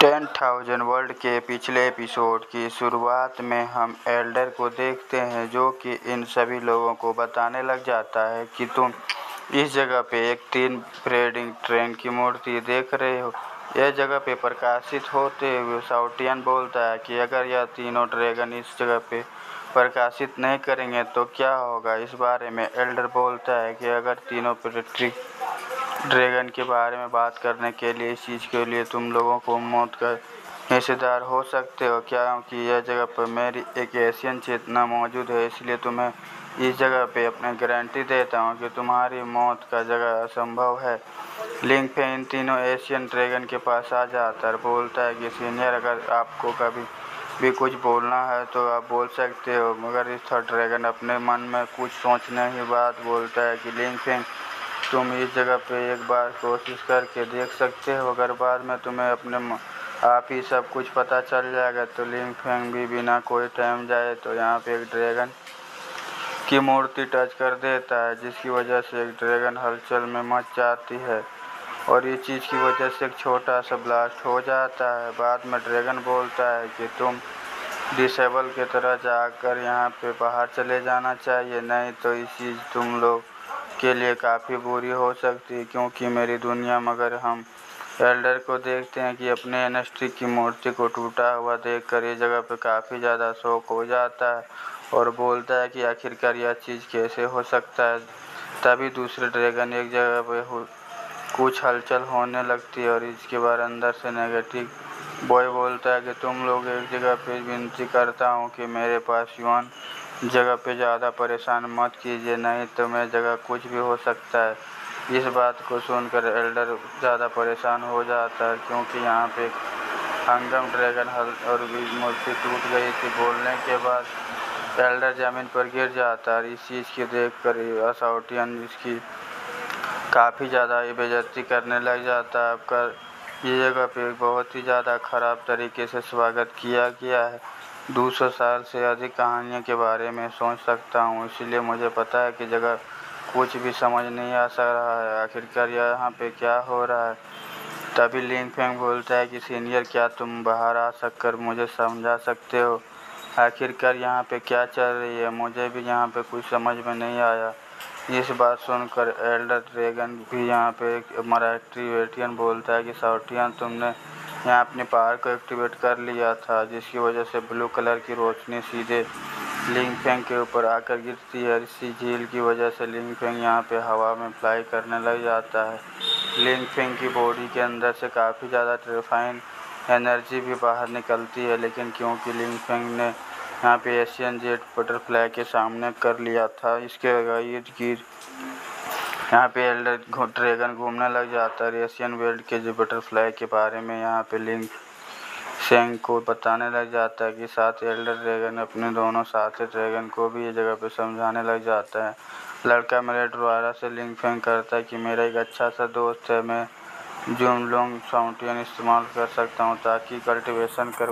10,000 world के पिछले episode की शुरुआत में हम एल्डर को देखते हैं, जो कि इन सभी लोगों को बताने लग जाता है कि तुम इस जगह पे एक 3 ब्रेडिंग ट्रेन की मूर्ति देख रहे हो। यह जगह पे प्रकाशित होते हुए साउटियन बोलता है कि अगर यह तीनों ड्रैगन इस जगह पे प्रकाशित नहीं करेंगे तो क्या होगा। इस बारे में एल्डर बोलता है कि अगर तीनों ड्रैगन के बारे में बात करने के लिए इस चीज़ के लिए तुम लोगों को मौत का हिस्सेदार हो सकते हो, क्योंकि यह जगह पर मेरी एक एशियन चेतना मौजूद है। इसलिए तुम्हें इस जगह पे अपनी गारंटी देता हूँ कि तुम्हारी मौत का जगह असंभव है। लिंग पे इन तीनों एशियन ड्रैगन के पास आ जाता है, बोलता है कि सीनियर, अगर आपको कभी भी कुछ बोलना है तो आप बोल सकते हो। मगर इस थर्ड ड्रैगन अपने मन में कुछ सोचने ही बाद बोलता है कि लिंग फेंग, तुम इस जगह पे एक बार कोशिश करके देख सकते हो। अगर बाद में तुम्हें अपने आप ही सब कुछ पता चल जाएगा तो लिंग फेंग भी बिना कोई टाइम जाए तो यहाँ पे एक ड्रैगन की मूर्ति टच कर देता है, जिसकी वजह से एक ड्रैगन हलचल में मच जाती है और इस चीज़ की वजह से एक छोटा सा ब्लास्ट हो जाता है। बाद में ड्रैगन बोलता है कि तुम डिसेबल की तरह जाकर यहाँ पे बाहर चले जाना चाहिए, नहीं तो इस चीज़ तुम लोग के लिए काफ़ी बुरी हो सकती है, क्योंकि मेरी दुनिया। मगर हम एल्डर को देखते हैं कि अपने एनएसटी की मूर्ति को टूटा हुआ देखकर ये जगह पे काफ़ी ज़्यादा शौक हो जाता है और बोलता है कि आखिरकार यह चीज़ कैसे हो सकता है। तभी दूसरे ड्रैगन एक जगह पे कुछ हलचल होने लगती है और इसके बाद अंदर से नेगेटिव बॉय बोलता है कि तुम लोग एक जगह पे विनती करता हूँ कि मेरे पास युवान जगह पे ज़्यादा परेशान मत कीजिए, नहीं तो मैं जगह कुछ भी हो सकता है। इस बात को सुनकर एल्डर ज़्यादा परेशान हो जाता है, क्योंकि यहाँ पे हंगम ड्रैगन और मूर्ति टूट गई थी। बोलने के बाद एल्डर ज़मीन पर गिर जाता है। इस चीज़ की देखकर असाउटियन इसकी काफ़ी ज़्यादा बेइज्जती करने लग जाता है। आपका ये जगह पे बहुत ही ज़्यादा ख़राब तरीके से स्वागत किया गया है। 200 साल से अधिक कहानियों के बारे में सोच सकता हूँ, इसलिए मुझे पता है कि जगह कुछ भी समझ नहीं आ रहा है आखिरकार यहाँ पे क्या हो रहा है। तभी लिंग फेंग बोलता है कि सीनियर, क्या तुम बाहर आ सककर मुझे समझा सकते हो आखिरकार यहाँ पे क्या चल रही है। मुझे भी यहाँ पे कुछ समझ में नहीं आया। इस बात सुनकर एल्डर ड्रैगन भी यहाँ पे हमारा एक्टिवेटियन बोलता है कि साउटियन, तुमने यहाँ अपने पावर को एक्टिवेट कर लिया था, जिसकी वजह से ब्लू कलर की रोशनी सीधे लिंग फेंग के ऊपर आकर गिरती है। इसी झील की वजह से लिंग फेंग यहाँ पे हवा में फ्लाई करने लग जाता है। लिंग फेंग की बॉडी के अंदर से काफ़ी ज़्यादा टेरिफाइंग एनर्जी भी बाहर निकलती है, लेकिन क्योंकि लिंग फेंग ने यहाँ पे एशियन जेट बटरफ्लाई के सामने कर लिया था, इसके इर्द गिर्द यहाँ पे एल्डर ड्रैगन घूमने लग जाता है। एशियन वेल्ड के जो बटरफ्लाई के बारे में यहाँ पे लिंग शेंग को बताने लग जाता है कि साथ एल्डर ड्रैगन अपने दोनों साथी ड्रैगन को भी ये जगह पे समझाने लग जाता है। लड़का मेरे द्वारा से लिंग फेंग करता है कि मेरा एक अच्छा सा दोस्त है, मैं जूम लॉन्ग साउंटियन इस्तेमाल कर सकता हूँ ताकि कल्टीवेशन कर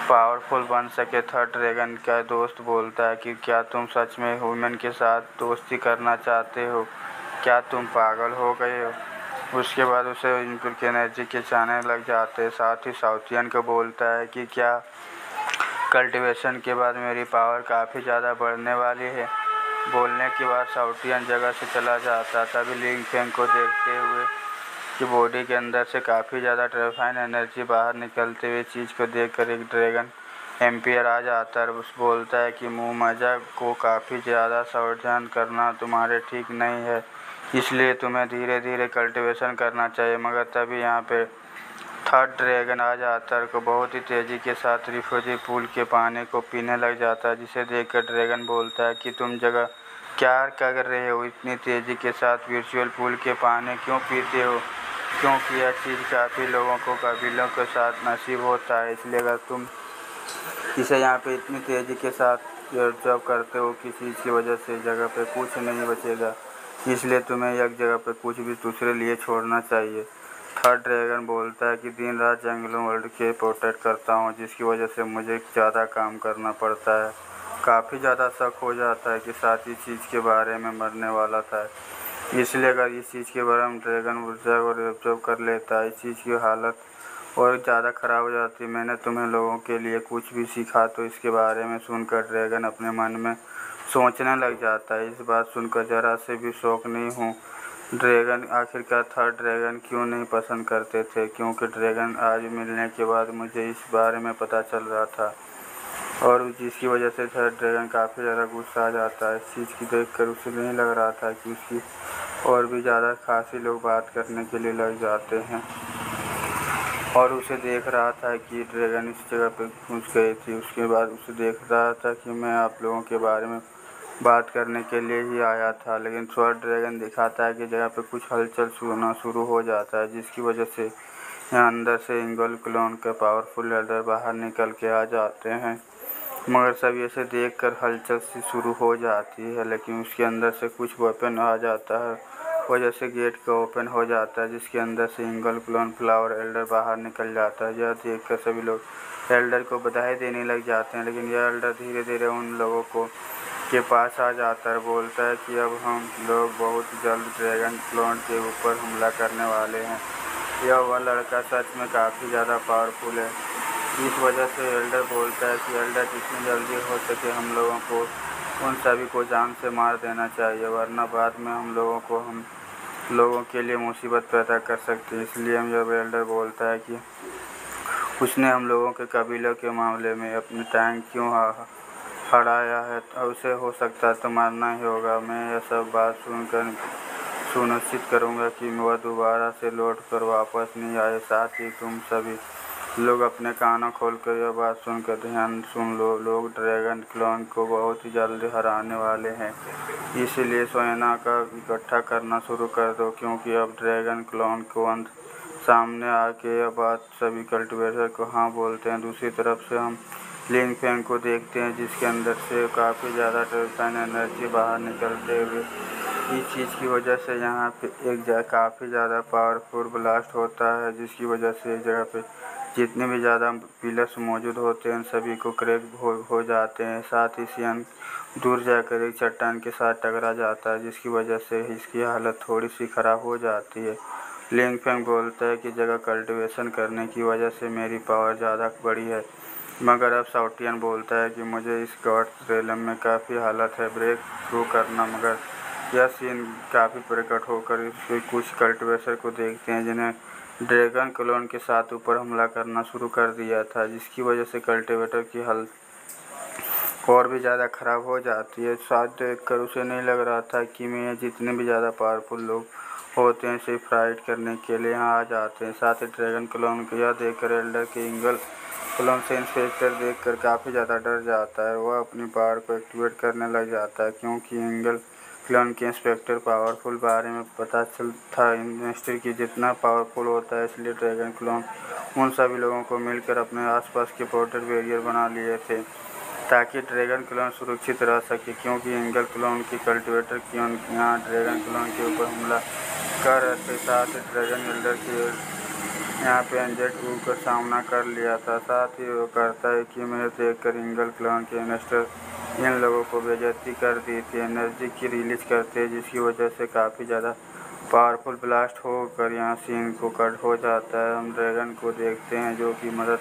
पावरफुल बन सके। थर्ड ड्रैगन का दोस्त बोलता है कि क्या तुम सच में ह्यूमन के साथ दोस्ती करना चाहते हो, क्या तुम पागल हो गए हो। उसके बाद उसे इनपुट की एनर्जी के चाहने लग जाते हैं। साथ ही साउथियन को बोलता है कि क्या कल्टीवेशन के बाद मेरी पावर काफ़ी ज़्यादा बढ़ने वाली है। बोलने के बाद साउथियन जगह से चला जाता। तभी लिंग फेंग को देखते हुए कि बॉडी के अंदर से काफ़ी ज़्यादा टेरिफाइंग एनर्जी बाहर निकलते हुए चीज़ को देखकर एक ड्रैगन एम्पियर आ जाता है। उस बोलता है कि मुँह मजा को काफ़ी ज़्यादा सावधान करना तुम्हारे ठीक नहीं है, इसलिए तुम्हें धीरे धीरे कल्टीवेशन करना चाहिए। मगर तभी यहाँ पे थर्ड ड्रैगन आ जाता है, को बहुत ही तेज़ी के साथ रिफ्यूजी पूल के पानी को पीने लग जाता है, जिसे देखकर ड्रैगन बोलता है कि तुम जगह क्या कर रहे हो, इतनी तेज़ी के साथ वर्चुअल पूल के पानी क्यों पीते हो, क्योंकि यह चीज़ काफ़ी लोगों को कबीलों के साथ नसीब होता है। इसलिए अगर तुम इसे यहाँ पे इतनी तेज़ी के साथ जब करते हो किसी चीज़ की वजह से जगह पे कुछ नहीं बचेगा, इसलिए तुम्हें एक जगह पे कुछ भी दूसरे लिए छोड़ना चाहिए। थर्ड ड्रैगन बोलता है कि दिन रात जंगलों वर्ल्ड के प्रोटेक्ट करता हूँ, जिसकी वजह से मुझे ज़्यादा काम करना पड़ता है। काफ़ी ज़्यादा शक हो जाता है कि साथ ही चीज़ के बारे में मरने वाला था, इसलिए अगर इस चीज़ के बारे में ड्रैगन ऊर्जा को ऑब्जर्व कर लेता है, इस चीज़ की हालत और ज़्यादा ख़राब हो जाती। मैंने तुम्हें लोगों के लिए कुछ भी सीखा तो इसके बारे में सुनकर ड्रैगन अपने मन में सोचने लग जाता है। इस बात सुनकर ज़रा से भी शौक नहीं हूँ। ड्रैगन आखिरकार थर्ड ड्रैगन क्यों नहीं पसंद करते थे, क्योंकि ड्रैगन आज मिलने के बाद मुझे इस बारे में पता चल रहा था, और जिसकी वजह से थर्ड ड्रैगन काफ़ी ज़्यादा गुस्सा आ जाता है। इस चीज़ की देखकर उसे नहीं लग रहा था कि उसकी और भी ज़्यादा खासी लोग बात करने के लिए लग जाते हैं, और उसे देख रहा था कि ड्रैगन इस जगह पे घुस गई थी। उसके बाद उसे देख रहा था कि मैं आप लोगों के बारे में बात करने के लिए ही आया था, लेकिन थर्ड ड्रैगन दिखाता है कि जगह पे कुछ हलचल होना शुरू हो जाता है, जिसकी वजह से यहाँ अंदर से इंगल क्लोन के पावरफुल एल्डर बाहर निकल के आ जाते हैं। मगर सब ऐसे देखकर हलचल सी शुरू हो जाती है, लेकिन उसके अंदर से कुछ वेपन आ जाता है, वजह से गेट का ओपन हो जाता है, जिसके अंदर से इंगल क्लोन फ्लावर एल्डर बाहर निकल जाता है। यह देखकर सभी लोग एल्डर को बधाई देने लग जाते हैं, लेकिन यह एल्डर धीरे धीरे उन लोगों को के पास आ जाता है, बोलता है कि अब हम लोग बहुत जल्द ड्रैगन क्लोन के ऊपर हमला करने वाले हैं। यह वह लड़का सच में काफ़ी ज़्यादा पावरफुल है। इस वजह से एल्डर बोलता है कि एल्डर जितनी जल्दी हो सके हम लोगों को उन सभी को जान से मार देना चाहिए, वरना बाद में हम लोगों के लिए मुसीबत पैदा कर सकती है। इसलिए जब एल्डर बोलता है कि उसने हम लोगों के कबीलों के मामले में अपने टैंक क्यों हराया है, तो उसे हो सकता है तो मारना ही होगा। मैं यह सब बात सुनकर सुनिश्चित करूँगा कि वह दोबारा से लौट कर वापस नहीं आए। साथ ही तुम सभी लोग अपने कानों खोलकर यह बात सुनकर ध्यान सुन लो, लोग ड्रैगन क्लोन को बहुत ही जल्दी हराने वाले हैं, इसलिए सेना का इकट्ठा करना शुरू कर दो, क्योंकि अब ड्रैगन क्लोन को अंत सामने आके यह बात सभी कल्टीवेटर को हाँ बोलते हैं। दूसरी तरफ से हम लिंग फेंग को देखते हैं, जिसके अंदर से काफ़ी ज़्यादा टर्बाइन एनर्जी बाहर निकलते हुए। इस चीज़ की वजह से यहाँ पे काफ़ी ज़्यादा पावरफुल ब्लास्ट होता है, जिसकी वजह से इस जगह पे जितने भी ज़्यादा पिलर्स मौजूद होते हैं सभी को क्रैक हो जाते हैं। साथ ही सियन दूर जाकर एक चट्टान के साथ टकरा जाता है, जिसकी वजह से इसकी हालत थोड़ी सी ख़राब हो जाती है। लिंग फेंग बोलता है कि जगह कल्टीवेशन करने की वजह से मेरी पावर ज़्यादा बड़ी है, मगर अब साउटियन बोलता है कि मुझे इस गॉड रेलम में काफ़ी हालत है ब्रेक थ्रू करना। मगर यह सीन काफ़ी प्रकट होकर इसके कुछ कल्टीवेटर को देखते हैं, जिन्हें ड्रैगन क्लोन के साथ ऊपर हमला करना शुरू कर दिया था, जिसकी वजह से कल्टीवेटर की हालत और भी ज़्यादा ख़राब हो जाती है। साथ देखकर उसे नहीं लग रहा था कि मैं जितने भी ज़्यादा पावरफुल लोग होते हैं सिर्फ फाइट करने के लिए यहाँ आ जाते हैं। साथ ही ड्रैगन क्लोन को यह देखकर एल्डर के इंगल क्लोन से इंस्पेक्टर देखकर काफ़ी ज़्यादा डर जाता है। वह अपनी पावर को एक्टिवेट करने लग जाता है, क्योंकि इंगल क्लोन के इंस्पेक्टर पावरफुल बारे में पता चलता है इंडस्ट्री की जितना पावरफुल होता है, इसलिए ड्रैगन क्लोन उन सभी लोगों को मिलकर अपने आसपास के पोर्टल बैरियर बना लिए थे, ताकि ड्रैगन क्लोन सुरक्षित रह सके, क्योंकि इंगल क्लोन की कल्टीवेटर की यहाँ ड्रैगन क्लोन के ऊपर हमला कर रहे थे। साथ ही ड्रैगन एल्डर की यहाँ पे एंजेट का सामना कर लिया था। साथ ही वो कहता है कि मैं देखकर इंगल क्लोन के इन्वेस्टर इन लोगों को बेइज्जती कर दी थी, एनर्जी की रिलीज करते हैं, जिसकी वजह से काफ़ी ज़्यादा पावरफुल ब्लास्ट होकर यहाँ सीन को कट हो जाता है। हम ड्रैगन को देखते हैं जो कि मदद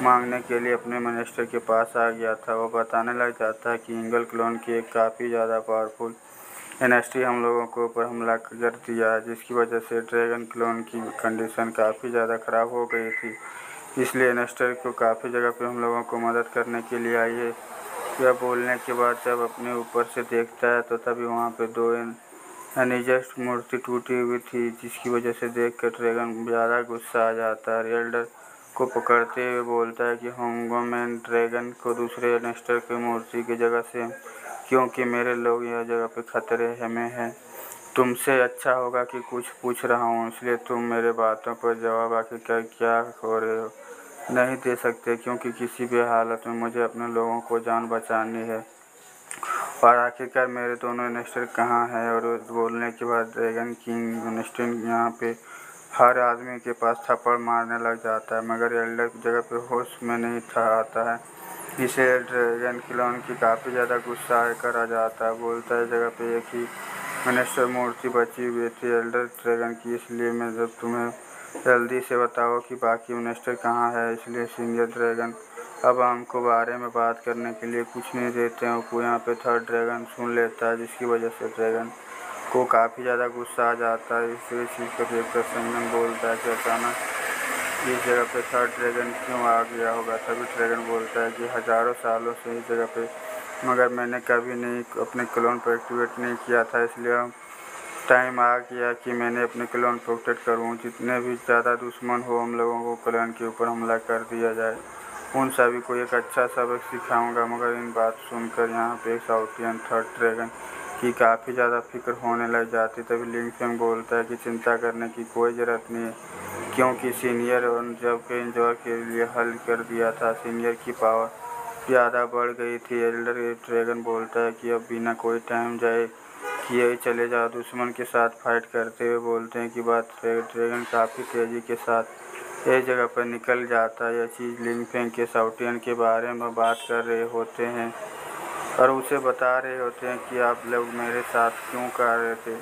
मांगने के लिए अपने मिनिस्टर के पास आ गया था। वो बताने लग जाता है कि इंगल क्लोन की एक काफ़ी ज़्यादा पावरफुल एनएसटी हम लोगों के ऊपर हमला कर दिया, जिसकी वजह से ड्रैगन क्लोन की कंडीशन काफ़ी ज़्यादा ख़राब हो गई थी। इसलिए एनेस्टर को काफ़ी जगह पे हम लोगों को मदद करने के लिए आई है। यह बोलने के बाद जब अपने ऊपर से देखता है तो तभी वहाँ पे दो अनिजस्ट मूर्ति टूटी हुई थी, जिसकी वजह से देख कर ड्रैगन ज़्यादा गुस्सा आ जाता है। एल्डर को पकड़ते हुए बोलता है कि होंगमैन ड्रैगन को दूसरे एनेस्टर की मूर्ति की जगह से, क्योंकि मेरे लोग यह जगह पे खतरे में हैं। तुमसे अच्छा होगा कि कुछ पूछ रहा हूँ, इसलिए तुम मेरे बातों पर जवाब आखिरकार क्या हो रहे हो नहीं दे सकते, क्योंकि किसी भी हालत में मुझे अपने लोगों को जान बचानी है। और आखिरकार मेरे दोनों इन्वेस्टर कहाँ हैं? और बोलने के बाद ड्रैगन किंग इन्वेस्टर यहाँ पे हर आदमी के पास थप्पड़ मारने लग जाता है, मगर एल्डर की जगह पे होश में नहीं था आता है। इसे ड्रैगन क्लोन की काफ़ी ज़्यादा गुस्सा आकर आ जाता है, बोलता है जगह पे एक ही मिनिस्टर मूर्ति बची हुई थी एल्डर ड्रैगन की, इसलिए मैं जब तुम्हें जल्दी से बताओ कि बाकी मिनिस्टर कहाँ है। इसलिए सीनियर ड्रैगन अब हमको बारे में बात करने के लिए कुछ नहीं देते हैं। वो यहाँ पे थर्ड ड्रैगन सुन लेता है, जिसकी वजह से ड्रैगन को काफ़ी ज़्यादा गुस्सा आ जाता है। इसी चीज़ को देखकर सिंगन बोलता है कि अचानक इस जगह पे थर्ड ड्रैगन क्यों आ गया होगा। तभी ड्रैगन बोलता है कि हज़ारों सालों से इस जगह पे, मगर मैंने कभी नहीं अपने क्लोन को एक्टिवेट नहीं किया था। इसलिए टाइम आ गया कि मैंने अपने क्लोन को एक्टिवेट करूँ। जितने भी ज़्यादा दुश्मन हो हम लोगों को क्लोन के ऊपर हमला कर दिया जाए, उन सभी को एक अच्छा सबक सिखाऊंगा। मगर इन बात सुनकर यहाँ पे साउथियन थर्ड ड्रैगन की काफ़ी ज़्यादा फिक्र होने लग जाती। तभी लिंग फेंग बोलता है कि चिंता करने की कोई ज़रूरत नहीं है, क्योंकि सीनियर जब के इंजॉय के लिए हल कर दिया था, सीनियर की पावर ज़्यादा बढ़ गई थी। एल्डर ड्रैगन बोलता है कि अब बिना कोई टाइम जाए किए चले जाओ। दुश्मन के साथ फाइट करते हुए बोलते हैं कि बात ड्रैगन काफ़ी तेज़ी के साथ एक जगह पर निकल जाता है। यह चीज़ लिंग फेंग के साउथियन के बारे में बात कर रहे होते हैं और उसे बता रहे होते हैं कि आप लोग मेरे साथ क्यों कर रहे थे।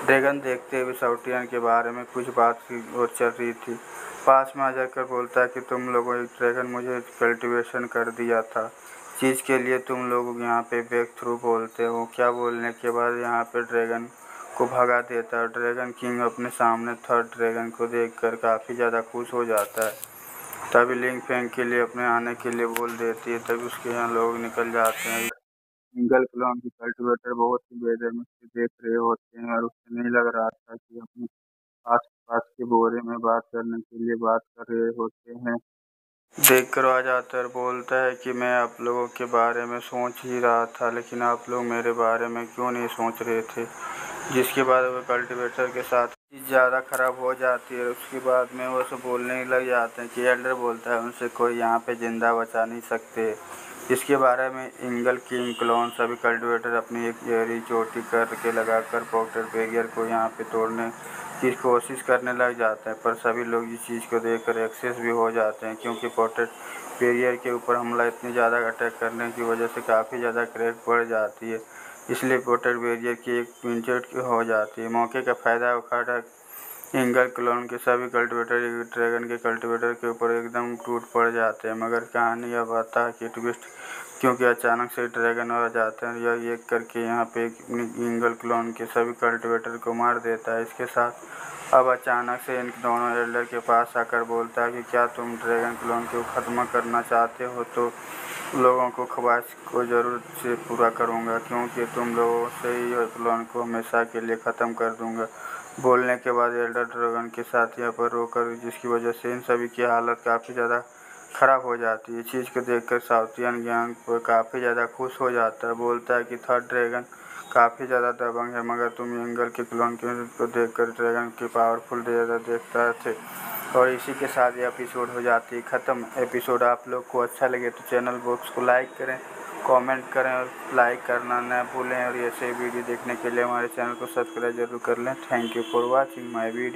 ड्रैगन देखते हुए साउथियन के बारे में कुछ बात और चल रही थी। पास में आ जाकर बोलता है कि तुम लोगों ड्रैगन मुझे कल्टीवेशन कर दिया था, चीज़ के लिए तुम लोग यहाँ पे ब्रेक थ्रू बोलते हो क्या। बोलने के बाद यहाँ पे ड्रैगन को भगा देता है। ड्रैगन किंग अपने सामने थर्ड ड्रैगन को देखकर काफ़ी ज़्यादा खुश हो जाता है। तभी लिंग फेंग के लिए अपने आने के लिए बोल देती है। तभी उसके यहाँ लोग निकल जाते हैं। सिंगल क्लोन की कल्टीवेटर बहुत ही बेरहमी से देख रहे होते हैं और उसे नहीं लग रहा था कि अपने आस पास के बोरे में बात करने के लिए बात कर रहे होते हैं। देखकर आ जाता है और बोलता है कि मैं आप लोगों के बारे में सोच ही रहा था, लेकिन आप लोग मेरे बारे में क्यों नहीं सोच रहे थे। जिसके बाद वो कल्टीवेटर के साथ ज़्यादा ख़राब हो जाती है। उसके बाद में वो सब बोलने लग जाते हैं कि एल्डर बोलता है उनसे कोई यहाँ पे ज़िंदा बचा नहीं सकते। इसके बारे में इंगल किंग क्लोन सभी कल्टीवेटर अपनी एक गहरी चोटी करके लगाकर पॉकेट बैरियर को यहाँ पे तोड़ने की कोशिश करने लग जाते हैं। पर सभी लोग इस चीज़ को देखकर एक्सेस भी हो जाते हैं, क्योंकि पॉकेट बैरियर के ऊपर हमला इतनी ज़्यादा अटैक करने की वजह से काफ़ी ज़्यादा क्रैक बढ़ जाती है। इसलिए पॉकेट बैरियर की एक पिंचट हो जाती है। मौके का फ़ायदा उठाकर इंगल क्लोन के सभी कल्टीवेटर ड्रैगन के कल्टीवेटर के ऊपर एकदम टूट पड़ जाते हैं। मगर कहानी अब आता है कि ट्विस्ट, क्योंकि अचानक से ड्रैगन आ जाते हैं। यह एक करके यहाँ पे इंगल क्लोन के सभी कल्टीवेटर को मार देता है। इसके साथ अब अचानक से इन दोनों एल्डर के पास आकर बोलता है कि क्या तुम ड्रैगन क्लोन को ख़त्म करना चाहते हो, तो लोगों को ख्वाहिश को ज़रूर से पूरा करूँगा, क्योंकि तुम लोगों से ही क्लोन को हमेशा के लिए ख़त्म कर दूँगा। बोलने के बाद एल्डर ड्रैगन के साथ यहाँ पर रोकर, जिसकी वजह से इन सभी की हालत काफ़ी ज़्यादा ख़राब हो जाती है। चीज़ को देखकर साउथियन ज्ञान पर काफ़ी ज़्यादा खुश हो जाता है। बोलता है कि थर्ड ड्रैगन काफ़ी ज़्यादा दबंग है, मगर तुम एंगल के क्लोन को देखकर ड्रैगन की पावरफुल ज़्यादा देखता थे। और इसी के साथ ये एपिसोड हो जाती है ख़त्म। एपिसोड आप लोग को अच्छा लगे तो चैनल बॉक्स को लाइक करें, कमेंट करें और लाइक करना न भूलें। और ऐसे वीडियो देखने के लिए हमारे चैनल को सब्सक्राइब जरूर कर लें। Thank you for watching my video.